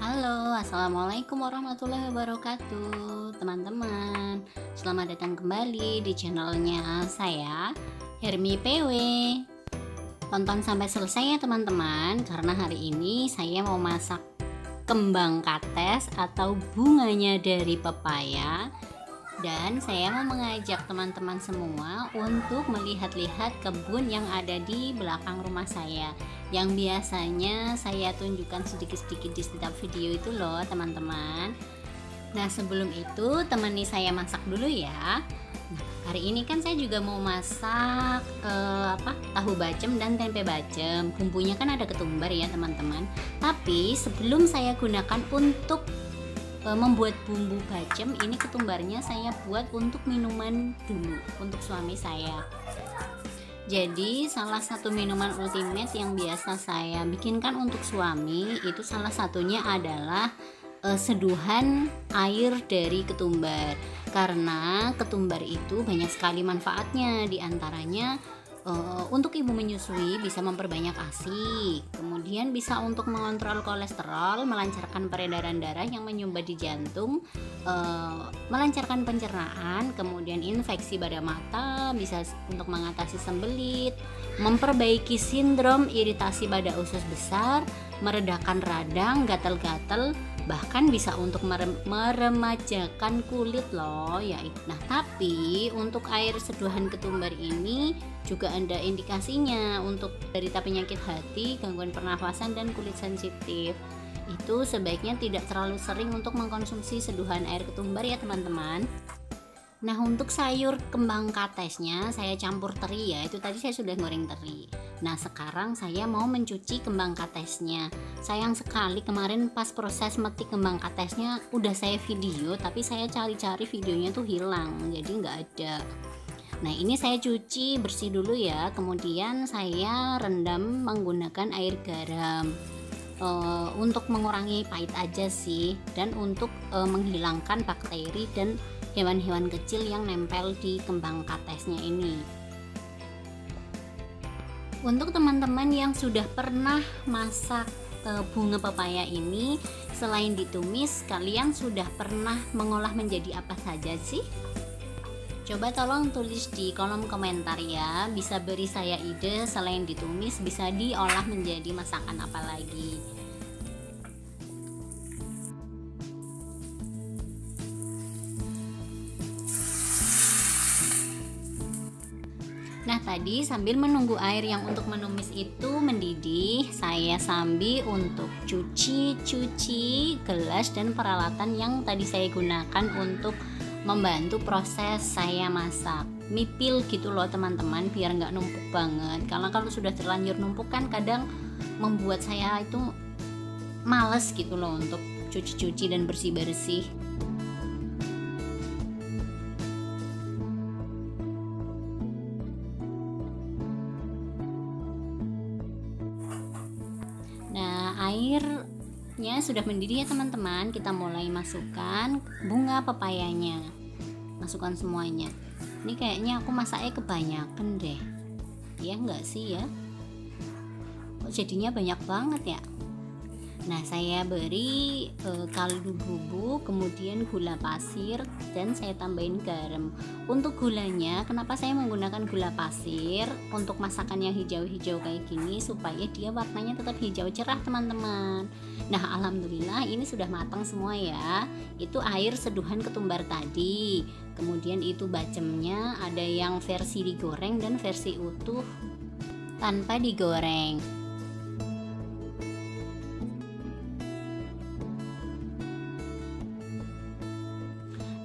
Halo, assalamualaikum warahmatullahi wabarakatuh, teman-teman. Selamat datang kembali di channelnya saya, Hermi PW. Tonton sampai selesai ya teman-teman, karena hari ini saya mau masak kembang kates atau bunganya dari pepaya. Dan saya mau mengajak teman-teman semua untuk melihat-lihat kebun yang ada di belakang rumah saya, yang biasanya saya tunjukkan sedikit-sedikit di setiap video itu loh teman-teman. Nah, sebelum itu temani saya masak dulu ya. Nah, hari ini kan saya juga mau masak tahu bacem dan tempe bacem. Bumbunya kan ada ketumbar ya teman-teman. Tapi sebelum saya gunakan untuk membuat bumbu bacem, ini ketumbarnya saya buat untuk minuman dulu untuk suami saya. Jadi salah satu minuman ultimate yang biasa saya bikinkan untuk suami itu salah satunya adalah seduhan air dari ketumbar, karena ketumbar itu banyak sekali manfaatnya, diantaranya untuk ibu menyusui bisa memperbanyak ASI, kemudian bisa untuk mengontrol kolesterol, melancarkan peredaran darah yang menyumbat di jantung, melancarkan pencernaan, kemudian infeksi pada mata, bisa untuk mengatasi sembelit, memperbaiki sindrom iritasi pada usus besar, meredakan radang, gatal-gatal, bahkan bisa untuk meremajakan kulit loh ya. Nah, tapi untuk air seduhan ketumbar ini juga ada indikasinya untuk penderita penyakit hati, gangguan pernafasan, dan kulit sensitif. Itu sebaiknya tidak terlalu sering untuk mengkonsumsi seduhan air ketumbar ya teman-teman. Nah, untuk sayur kembang katesnya saya campur teri ya. Itu tadi saya sudah goreng teri. Nah, sekarang saya mau mencuci kembang katesnya. Sayang sekali kemarin pas proses metik kembang katesnya udah saya video, tapi saya cari-cari videonya tuh hilang, jadi nggak ada. Nah, ini saya cuci bersih dulu ya. Kemudian saya rendam menggunakan air garam untuk mengurangi pahit aja sih, dan untuk menghilangkan bakteri dan hewan-hewan kecil yang nempel di kembang katesnya ini. Untuk teman-teman yang sudah pernah masak bunga pepaya ini, selain ditumis, kalian sudah pernah mengolah menjadi apa saja sih? Coba tolong tulis di kolom komentar ya, bisa beri saya ide selain ditumis bisa diolah menjadi masakan apa lagi. Nah, tadi sambil menunggu air yang untuk menumis itu mendidih, saya sambil untuk cuci gelas dan peralatan yang tadi saya gunakan untuk membantu proses saya masak. Mipil gitu loh teman-teman, biar nggak numpuk banget. Karena kalau sudah terlanjur numpuk kan kadang membuat saya itu males gitu loh untuk cuci-cuci dan bersih-bersih. Nah, airnya sudah mendidih ya teman-teman. Kita mulai masukkan bunga pepayanya. Masukkan semuanya. Ini kayaknya aku masaknya kebanyakan deh. Ya enggak sih ya? Kok jadinya banyak banget ya? Nah, saya beri kaldu bubuk, kemudian gula pasir, dan saya tambahin garam. Untuk gulanya, kenapa saya menggunakan gula pasir untuk masakan yang hijau-hijau kayak gini, supaya dia warnanya tetap hijau cerah teman-teman. Nah, alhamdulillah ini sudah matang semua ya. Itu air seduhan ketumbar tadi. Kemudian itu bacemnya, ada yang versi digoreng dan versi utuh tanpa digoreng.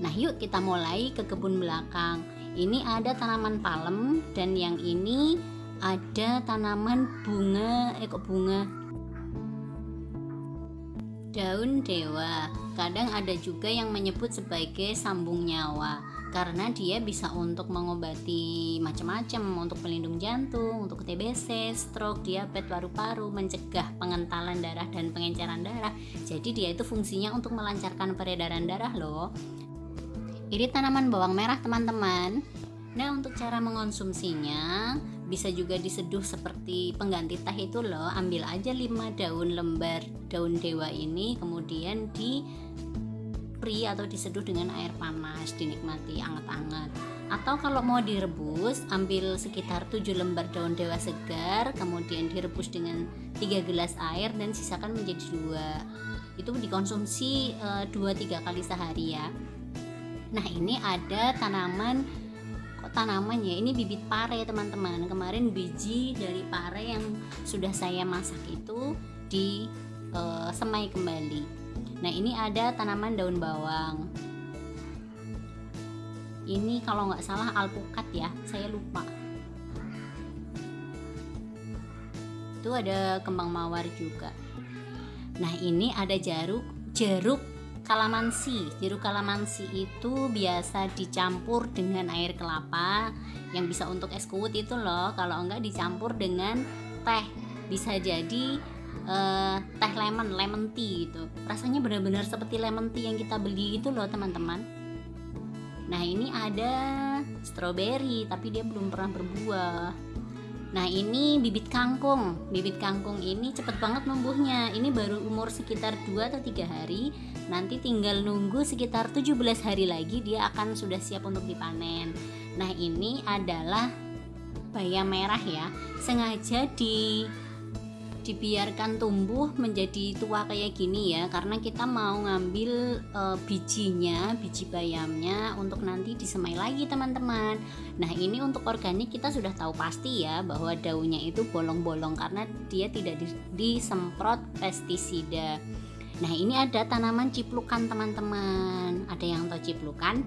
Nah, yuk kita mulai ke kebun belakang. Ini ada tanaman palem, dan yang ini ada tanaman bunga daun dewa. Kadang ada juga yang menyebut sebagai sambung nyawa, karena dia bisa untuk mengobati macam-macam, untuk pelindung jantung, untuk TBC, stroke, diabetes, paru-paru, mencegah pengentalan darah dan pengenceran darah. Jadi dia itu fungsinya untuk melancarkan peredaran darah loh. Ini tanaman bawang merah teman-teman. Nah, untuk cara mengonsumsinya, bisa juga diseduh seperti pengganti teh itu loh. Ambil aja 5 daun lembar daun dewa ini, kemudian di pre atau diseduh dengan air panas, dinikmati anget-anget. Atau kalau mau direbus, ambil sekitar 7 lembar daun dewa segar, kemudian direbus dengan 3 gelas air dan sisakan menjadi 2. Itu dikonsumsi 2-3 kali sehari ya. Nah, ini ada tanaman ini bibit pare teman-teman. Kemarin biji dari pare yang sudah saya masak itu disemai kembali. Nah, ini ada tanaman daun bawang. Ini kalau nggak salah alpukat ya, saya lupa. Itu ada kembang mawar juga. Nah, ini ada jeruk kalamansi. Jeruk kalamansi itu biasa dicampur dengan air kelapa yang bisa untuk es kuwut itu loh. Kalau enggak dicampur dengan teh, bisa jadi teh lemon tea itu. Rasanya benar-benar seperti lemon tea yang kita beli itu loh teman-teman. Nah, ini ada stroberi tapi dia belum pernah berbuah. Nah, ini bibit kangkung. Bibit kangkung ini cepet banget numbuhnya. Ini baru umur sekitar 2 atau 3 hari. Nanti tinggal nunggu sekitar 17 hari lagi dia akan sudah siap untuk dipanen. Nah, ini adalah bayam merah ya. Sengaja dibiarkan tumbuh menjadi tua kayak gini ya, karena kita mau ngambil biji bayamnya untuk nanti disemai lagi teman-teman. Nah, ini untuk organik kita sudah tahu pasti ya bahwa daunnya itu bolong-bolong karena dia tidak disemprot pestisida. Nah, ini ada tanaman ciplukan teman-teman. Ada yang tahu ciplukan?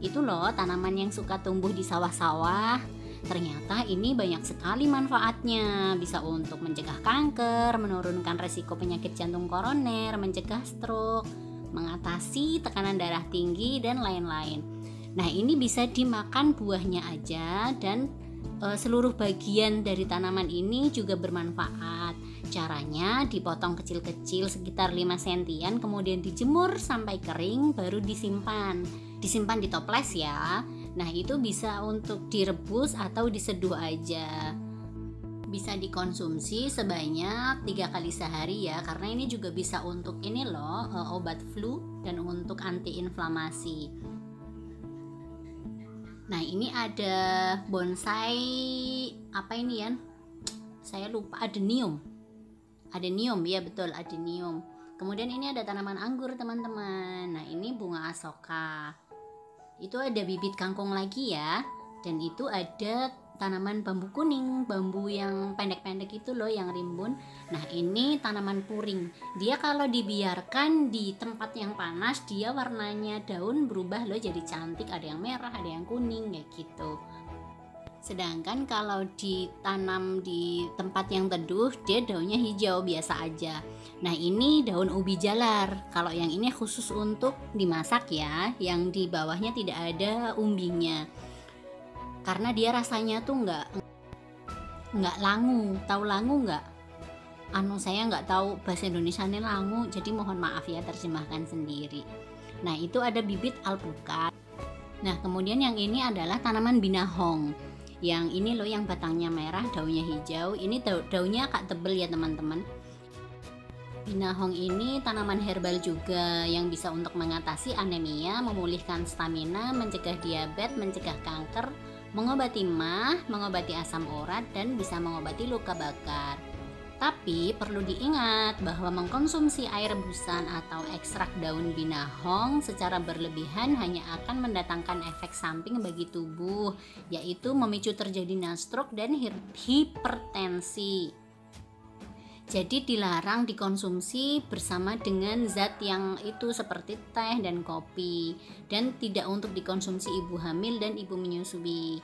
Itu loh tanaman yang suka tumbuh di sawah-sawah. Ternyata ini banyak sekali manfaatnya. Bisa untuk mencegah kanker, menurunkan resiko penyakit jantung koroner, mencegah stroke, mengatasi tekanan darah tinggi, dan lain-lain. Nah, ini bisa dimakan buahnya aja, dan seluruh bagian dari tanaman ini juga bermanfaat. Caranya dipotong kecil-kecil sekitar 5 sentian, kemudian dijemur sampai kering, baru disimpan di toples ya. Nah, itu bisa untuk direbus atau diseduh aja. Bisa dikonsumsi sebanyak 3 kali sehari ya, karena ini juga bisa untuk ini loh, obat flu dan untuk antiinflamasi. Nah, ini ada bonsai apa ini ya? Saya lupa, adenium ya, betul, adenium. Kemudian ini ada tanaman anggur teman-teman. Nah, ini bunga asoka. Itu ada bibit kangkung lagi ya, dan itu ada tanaman bambu kuning, bambu yang pendek-pendek itu loh yang rimbun. Nah, ini tanaman puring. Dia kalau dibiarkan di tempat yang panas, dia warnanya daun berubah loh jadi cantik, ada yang merah, ada yang kuning kayak gitu. Sedangkan kalau ditanam di tempat yang teduh, dia daunnya hijau biasa aja. Nah, ini daun ubi jalar. Kalau yang ini khusus untuk dimasak ya, yang di bawahnya tidak ada umbinya. Karena dia rasanya tuh nggak langu. Tahu langu nggak? Saya nggak tahu bahasa Indonesianya langu, jadi mohon maaf ya, terjemahkan sendiri. Nah, itu ada bibit alpukat. Nah, kemudian yang ini adalah tanaman binahong. Yang ini loh yang batangnya merah, daunnya hijau. Ini daunnya agak tebel ya teman-teman. Binahong ini tanaman herbal juga yang bisa untuk mengatasi anemia, memulihkan stamina, mencegah diabetes, mencegah kanker, mengobati MAH, mengobati asam urat, dan bisa mengobati luka bakar. Tapi perlu diingat bahwa mengkonsumsi air rebusan atau ekstrak daun binahong secara berlebihan hanya akan mendatangkan efek samping bagi tubuh, yaitu memicu terjadinya stroke dan hipertensi. Jadi dilarang dikonsumsi bersama dengan zat yang itu seperti teh dan kopi, dan tidak untuk dikonsumsi ibu hamil dan ibu menyusui.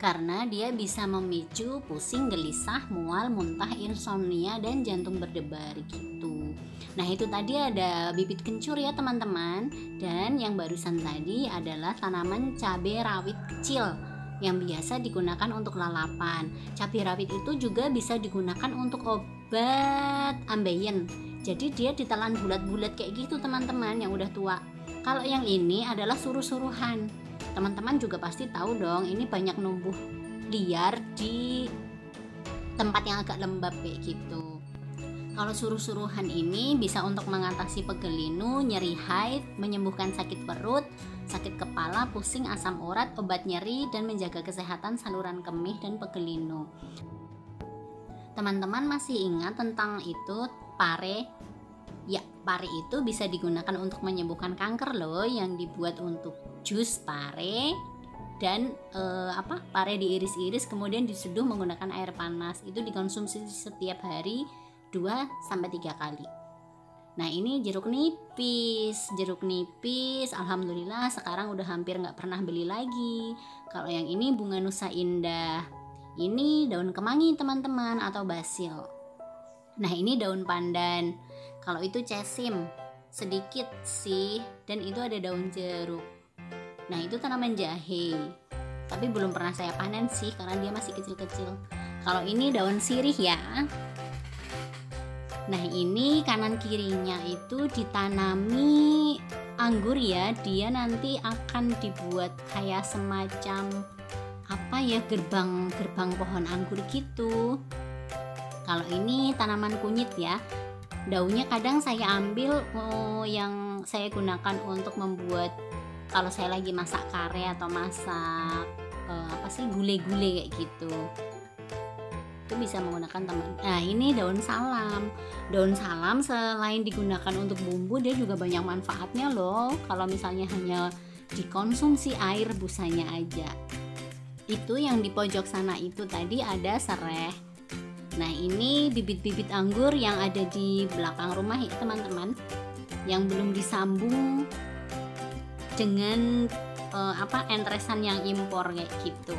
Karena dia bisa memicu pusing, gelisah, mual, muntah, insomnia, dan jantung berdebar gitu. Nah, itu tadi ada bibit kencur ya teman-teman. Dan yang barusan tadi adalah tanaman cabai rawit kecil yang biasa digunakan untuk lalapan. Cabai rawit itu juga bisa digunakan untuk obat ambeien. Jadi dia ditelan bulat-bulat kayak gitu teman-teman yang udah tua. Kalau yang ini adalah suruh-suruhan. Teman-teman juga pasti tahu dong, ini banyak numbuh liar di tempat yang agak lembab kayak gitu. Kalau suruh-suruhan ini bisa untuk mengatasi pegel linu, nyeri haid, menyembuhkan sakit perut, sakit kepala, pusing, asam urat, obat nyeri, dan menjaga kesehatan saluran kemih dan pegel linu. Teman-teman masih ingat tentang itu pare? Ya, pare itu bisa digunakan untuk menyembuhkan kanker loh, yang dibuat untuk jus pare. Dan pare diiris-iris kemudian diseduh menggunakan air panas. Itu dikonsumsi setiap hari 2-3 kali. Nah, ini jeruk nipis. Alhamdulillah sekarang udah hampir nggak pernah beli lagi. Kalau yang ini bunga nusa indah. Ini daun kemangi teman-teman, atau basil. Nah, ini daun pandan. Kalau itu cesim, sedikit sih. Dan itu ada daun jeruk. Nah, itu tanaman jahe. Tapi belum pernah saya panen sih karena dia masih kecil-kecil. Kalau ini daun sirih ya. Nah, ini kanan kirinya itu ditanami anggur ya. Dia nanti akan dibuat kayak semacam gerbang pohon anggur gitu. Kalau ini tanaman kunyit ya. Daunnya kadang saya ambil yang saya gunakan untuk membuat kalau saya lagi masak kare atau masak gulai-gulai kayak gitu. Itu bisa menggunakan teman. Nah, ini daun salam. Daun salam selain digunakan untuk bumbu, dia juga banyak manfaatnya loh. Kalau misalnya hanya dikonsumsi air busanya aja. Itu yang di pojok sana itu tadi ada sereh. Nah, ini bibit-bibit anggur yang ada di belakang rumah ya teman-teman, yang belum disambung dengan entresan yang impor kayak gitu.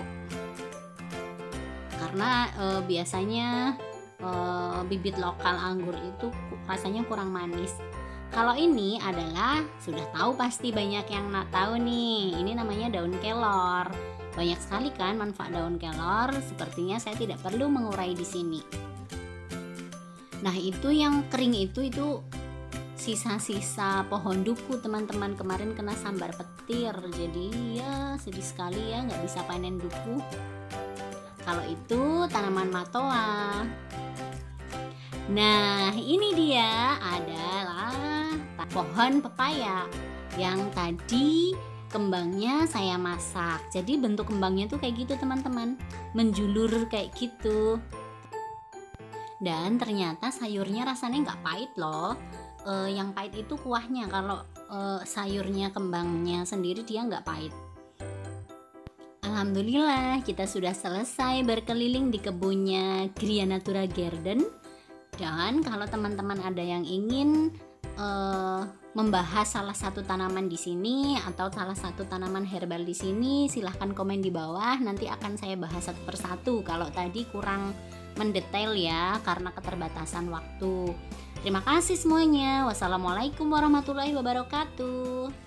Karena biasanya bibit lokal anggur itu rasanya kurang manis. Kalau ini adalah sudah tahu pasti banyak yang tahu nih. Ini namanya daun kelor. Banyak sekali kan manfaat daun kelor. Sepertinya saya tidak perlu mengurai di sini. Nah, itu yang kering itu sisa-sisa pohon duku teman-teman. Kemarin kena sambar petir, jadi ya sedih sekali ya nggak bisa panen duku. Kalau itu tanaman matoa. Nah, ini dia adalah pohon pepaya yang tadi kembangnya saya masak. Jadi bentuk kembangnya tuh kayak gitu teman-teman, menjulur kayak gitu. Dan ternyata sayurnya rasanya nggak pahit loh. Yang pahit itu kuahnya. Kalau sayurnya kembangnya sendiri dia nggak pahit. Alhamdulillah kita sudah selesai berkeliling di kebunnya Gria Natura Garden. Dan kalau teman-teman ada yang ingin membahas salah satu tanaman di sini atau salah satu tanaman herbal di sini, silahkan komen di bawah. Nanti akan saya bahas satu persatu. Kalau tadi kurang mendetail ya karena keterbatasan waktu. Terima kasih semuanya. Wassalamualaikum warahmatullahi wabarakatuh.